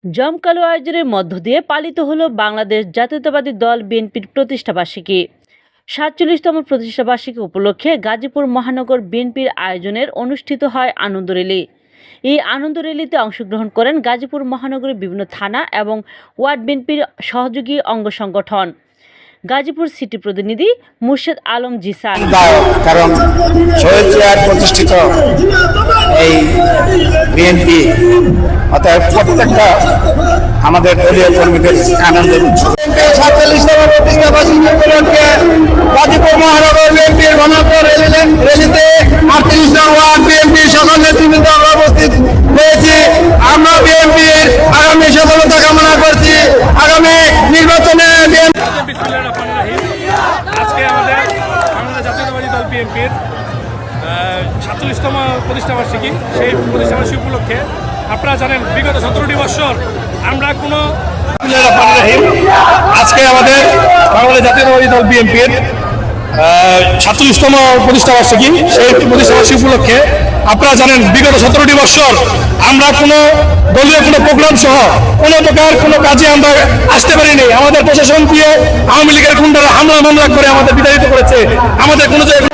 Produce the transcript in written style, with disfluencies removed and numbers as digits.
জমকালো আয়োজনের মধ্য দিয়ে পালিত হলো বাংলাদেশ জাতীয়তাবাদী দল বিএনপির প্রতিষ্ঠাবার্ষিকী। ৪৭তম প্রতিষ্ঠাবার্ষিকী উপলক্ষে গাজীপুর মহানগর বিএনপির আয়োজনের অনুষ্ঠিত হয় আনন্দ র্যালি। এই আনন্দ র্যালিতে অংশগ্রহণ করেন গাজীপুর মহানগরের বিভিন্ন থানা এবং ওয়ার্ড বিএনপির সহযোগী অঙ্গ সংগঠন। গাজীপুর সিটি প্রতিনিধি মুর্শেদ আলম জিসান। কারণ শহীদ জিয়ার প্রতিষ্ঠিত এই বিএনপি অর্থাৎ প্রত্যেকটা আমাদের দলীয় কর্মীদের আনন্দের উৎসব। ৪৭তম প্রতিষ্ঠাবার্ষিকী উপলক্ষে গাজীপুর মহানগর বিএনপির ঘনত্ব র্যালিতে ৩৮ নং ওয়ার্ড বিএনপির সকল নেতৃবৃন্দ উপস্থিত হয়েছি। আমরা বিএনপির আগামী সফলতা কামনা করছি। আগামী নির্বাচনে আজকে আমাদের বাংলাদেশ জাতীয়তাবাদী দল বিএনপির ৪৭তম প্রতিষ্ঠাবার্ষিকী। সেই প্রতিষ্ঠাবার্ষিকী উপলক্ষে আপনারা জানেন বিগত ১৭টি বছর আমরা কোনো আজকে আমাদের বাংলাদেশ জাতীয়তাবাদী দল বিএনপির ৪৭তম প্রতিষ্ঠাবার্ষিকী। সেই প্রতিষ্ঠাবার্ষিকী উপলক্ষে আপনারা জানেন বিগত ১৭টি বছর আমরা কোনো দলীয় কোনো প্রোগ্রাম সহ কোনো প্রকার কোনো কাজে আমরা আসতে পারিনি। আমাদের প্রশাসন দিয়ে আওয়ামী লীগের গুন্ডারা হামলা মামলা করে আমাদের বিতাড়িত করেছে। আমাদের কোনো জায়গায়